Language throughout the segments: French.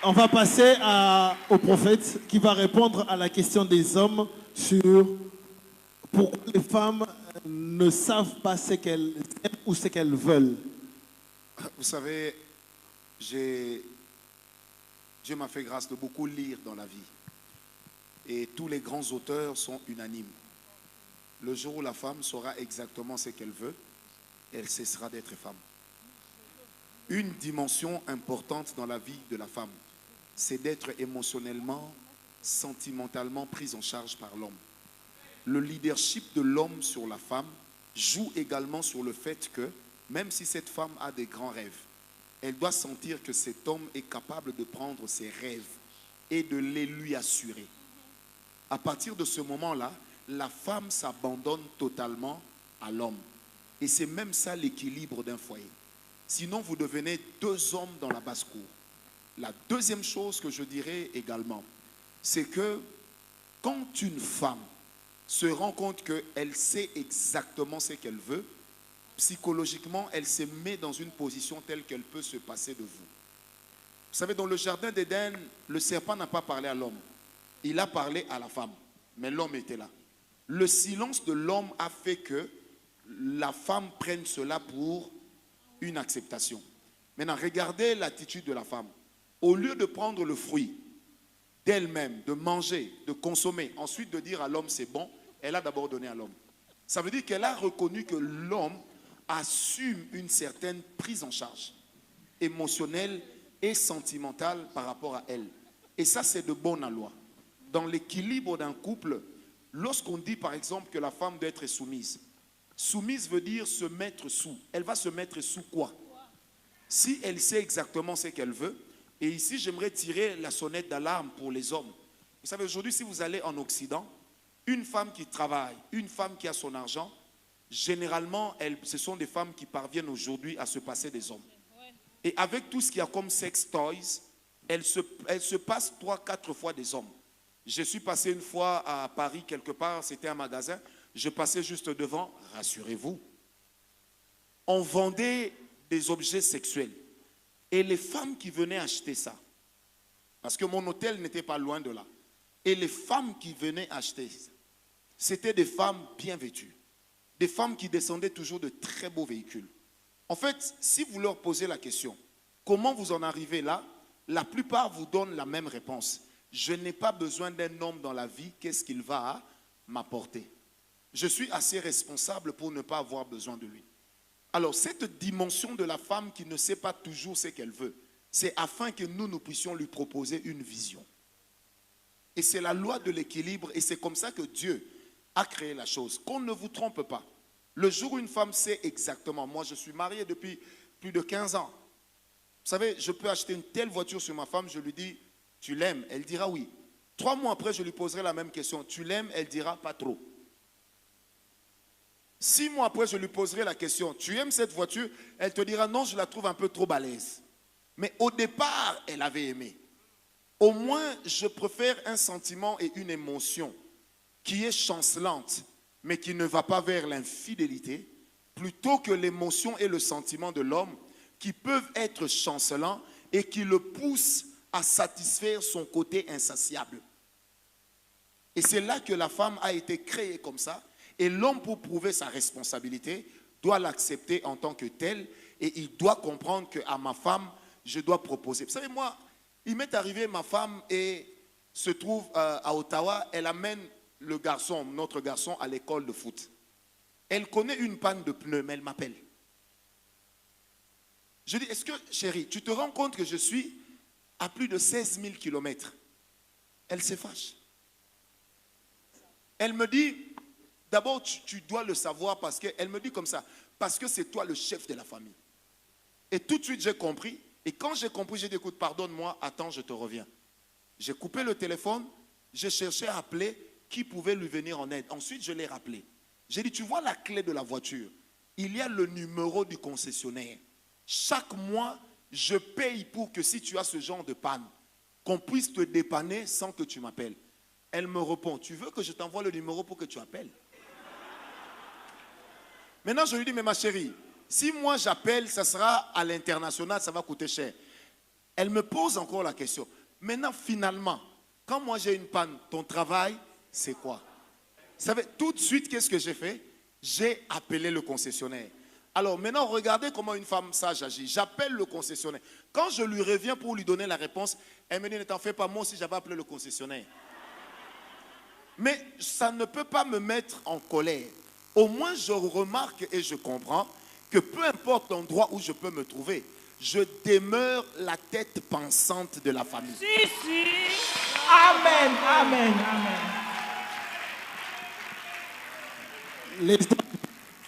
On va passer au prophète qui va répondre à la question des hommes sur pourquoi les femmes ne savent pas ce qu'elles aiment ou ce qu'elles veulent. Vous savez, Dieu m'a fait grâce de beaucoup lire dans la vie. Et tous les grands auteurs sont unanimes. Le jour où la femme saura exactement ce qu'elle veut, elle cessera d'être femme. Une dimension importante dans la vie de la femme, c'est d'être émotionnellement, sentimentalement prise en charge par l'homme. Le leadership de l'homme sur la femme joue également sur le fait que, même si cette femme a des grands rêves, elle doit sentir que cet homme est capable de prendre ses rêves et de les lui assurer. À partir de ce moment-là, la femme s'abandonne totalement à l'homme. Et c'est même ça l'équilibre d'un foyer. Sinon, vous devenez deux hommes dans la basse-cour. La deuxième chose que je dirais également, c'est que quand une femme se rend compte qu'elle sait exactement ce qu'elle veut, psychologiquement, elle se met dans une position telle qu'elle peut se passer de vous. Vous savez, dans le jardin d'Éden, le serpent n'a pas parlé à l'homme. Il a parlé à la femme, mais l'homme était là. Le silence de l'homme a fait que la femme prenne cela pour une acceptation. Maintenant, regardez l'attitude de la femme. Au lieu de prendre le fruit d'elle-même, de manger, de consommer, ensuite de dire à l'homme c'est bon, elle a d'abord donné à l'homme. Ça veut dire qu'elle a reconnu que l'homme assume une certaine prise en charge émotionnelle et sentimentale par rapport à elle. Et ça, c'est de bonne loi. Dans l'équilibre d'un couple, lorsqu'on dit par exemple que la femme doit être soumise, soumise veut dire se mettre sous. Elle va se mettre sous quoi? Si elle sait exactement ce qu'elle veut, et ici j'aimerais tirer la sonnette d'alarme pour les hommes. Vous savez, aujourd'hui, si vous allez en Occident, une femme qui travaille, une femme qui a son argent, généralement, ce sont des femmes qui parviennent aujourd'hui à se passer des hommes. Et avec tout ce qu'il y a comme sex toys, elle se passe 3-4 fois des hommes. Je suis passé une fois à Paris, quelque part, c'était un magasin, je passais juste devant, rassurez-vous. On vendait des objets sexuels. Et les femmes qui venaient acheter ça, parce que mon hôtel n'était pas loin de là, et les femmes qui venaient acheter ça, c'était des femmes bien vêtues, des femmes qui descendaient toujours de très beaux véhicules. En fait, si vous leur posez la question, comment vous en arrivez là, la plupart vous donnent la même réponse. Je n'ai pas besoin d'un homme dans la vie, qu'est-ce qu'il va m'apporter? Je suis assez responsable pour ne pas avoir besoin de lui. Alors, cette dimension de la femme qui ne sait pas toujours ce qu'elle veut, c'est afin que nous puissions lui proposer une vision. Et c'est la loi de l'équilibre, et c'est comme ça que Dieu a créé la chose. Qu'on ne vous trompe pas. Le jour où une femme sait exactement, moi je suis marié depuis plus de 15 ans. Vous savez, je peux acheter une telle voiture sur ma femme, je lui dis, tu l'aimes? Elle dira oui. 3 mois après, je lui poserai la même question. Tu l'aimes? Elle dira pas trop. 6 mois après, je lui poserai la question. Tu aimes cette voiture? Elle te dira non, je la trouve un peu trop balèze. Mais au départ, elle avait aimé. Au moins, je préfère un sentiment et une émotion qui est chancelante, mais qui ne va pas vers l'infidélité, plutôt que l'émotion et le sentiment de l'homme qui peuvent être chancelants et qui le poussent à satisfaire son côté insatiable. Et c'est là que la femme a été créée comme ça. Et l'homme, pour prouver sa responsabilité, doit l'accepter en tant que tel. Et il doit comprendre qu'à ma femme, je dois proposer. Vous savez, moi, il m'est arrivé, ma femme se trouve à Ottawa. Elle amène le garçon, notre garçon, à l'école de foot. Elle connaît une panne de pneus, mais elle m'appelle. Je dis, est-ce que, chérie, tu te rends compte que je suis à plus de 16 000 kilomètres? Elle se fâche. Elle me dit, d'abord, tu dois le savoir parce qu'elle me dit comme ça, parce que c'est toi le chef de la famille. Et tout de suite, j'ai compris. Et quand j'ai compris, j'ai dit, écoute, pardonne-moi, attends, je te reviens. J'ai coupé le téléphone, j'ai cherché à appeler qui pouvait lui venir en aide. Ensuite, je l'ai rappelé. J'ai dit, tu vois la clé de la voiture? Il y a le numéro du concessionnaire. Chaque mois, je paye pour que si tu as ce genre de panne, qu'on puisse te dépanner sans que tu m'appelles. Elle me répond, tu veux que je t'envoie le numéro pour que tu appelles? Maintenant, je lui dis, mais ma chérie, si moi j'appelle, ça sera à l'international, ça va coûter cher. Elle me pose encore la question. Maintenant, finalement, quand moi j'ai une panne, ton travail, c'est quoi? Vous savez, tout de suite, qu'est-ce que j'ai fait? J'ai appelé le concessionnaire. Alors maintenant, regardez comment une femme sage agit. J'appelle le concessionnaire. Quand je lui reviens pour lui donner la réponse, elle me dit, ne t'en fais pas, moi aussi j'avais appelé le concessionnaire. Mais ça ne peut pas me mettre en colère. Au moins, je remarque et je comprends que peu importe l'endroit où je peux me trouver, je demeure la tête pensante de la famille. Si, si. Amen, amen, amen.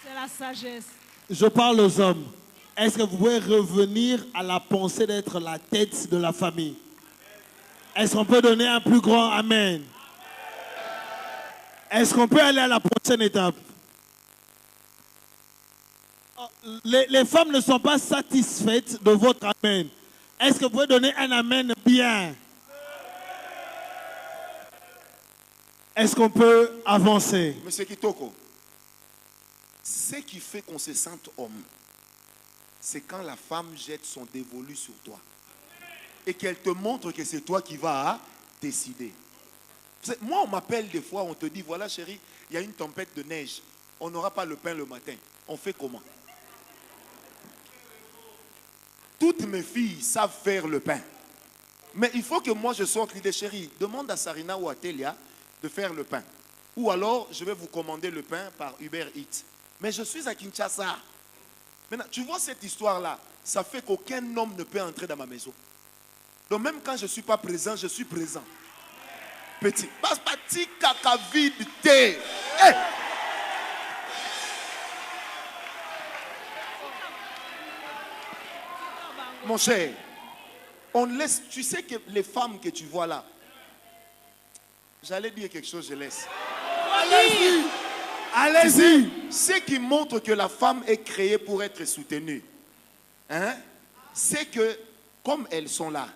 C'est la sagesse. Je parle aux hommes. Est-ce que vous pouvez revenir à la pensée d'être la tête de la famille? Est-ce qu'on peut donner un plus grand amen? Est-ce qu'on peut aller à la prochaine étape? Les femmes ne sont pas satisfaites de votre amen. Est-ce que vous pouvez donner un amen bien? Est-ce qu'on peut avancer? Monsieur Kitoko, ce qui fait qu'on se sente homme, c'est quand la femme jette son dévolu sur toi et qu'elle te montre que c'est toi qui vas décider. Moi, on m'appelle des fois, on te dit, voilà chérie, il y a une tempête de neige. On n'aura pas le pain le matin. On fait comment? Toutes mes filles savent faire le pain. Mais il faut que moi je sorte l'idée, chérie, demande à Sarina ou à Télia de faire le pain. Ou alors, je vais vous commander le pain par Uber Eats. Mais je suis à Kinshasa. Maintenant, tu vois cette histoire-là, ça fait qu'aucun homme ne peut entrer dans ma maison. Donc même quand je ne suis pas présent, je suis présent. Petit. Baspati kaka vide thé. Hey! Mon cher, on laisse. Tu sais que les femmes que tu vois là, j'allais dire quelque chose, je laisse. Allez-y! Allez-y! Ce qui montre que la femme est créée pour être soutenue, hein, c'est que comme elles sont là,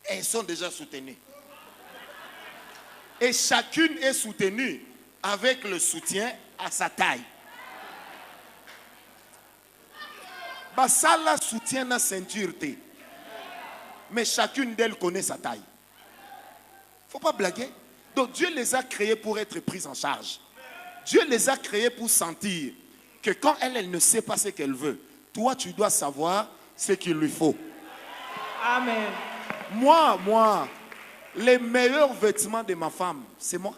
elles sont déjà soutenues. Et chacune est soutenue avec le soutien à sa taille. Basala soutient la ceinture. Mais chacune d'elles connaît sa taille. Il ne faut pas blaguer. Donc Dieu les a créées pour être prises en charge. Dieu les a créées pour sentir que quand elle ne sait pas ce qu'elle veut, toi tu dois savoir ce qu'il lui faut. Amen. Moi, les meilleurs vêtements de ma femme, c'est moi.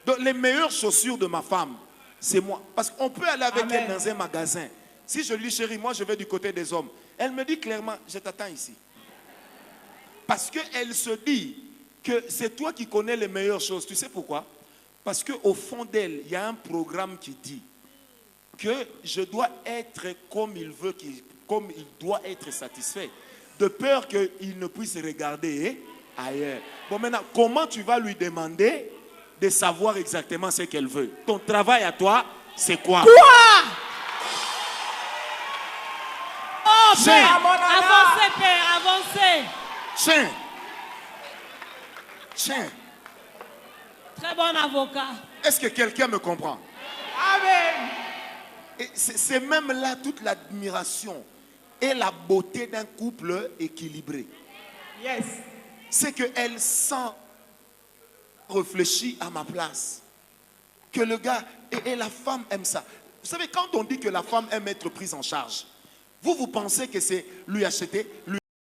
Donc les meilleures chaussures de ma femme, c'est moi. Parce qu'on peut aller avec Amen. elle dans un magasin. Si je lui dis, chérie, moi je vais du côté des hommes. Elle me dit clairement, je t'attends ici. Parce qu'elle se dit que c'est toi qui connais les meilleures choses. Tu sais pourquoi? Parce qu'au fond d'elle, il y a un programme qui dit que je dois être comme il veut, comme il doit être satisfait. De peur qu'il ne puisse regarder ailleurs. Bon, maintenant, comment tu vas lui demander de savoir exactement ce qu'elle veut? Ton travail à toi, c'est quoi? Oh, Chien. Père, avancez, Père, avancez. Tiens. Très bon avocat. Est-ce que quelqu'un me comprend? Amen. Et c'est même là toute l'admiration et la beauté d'un couple équilibré. Yes. C'est qu'elle sent réfléchir à ma place. Que le gars et la femme aiment ça. Vous savez, quand on dit que la femme aime être prise en charge, vous pensez que c'est lui acheter, lui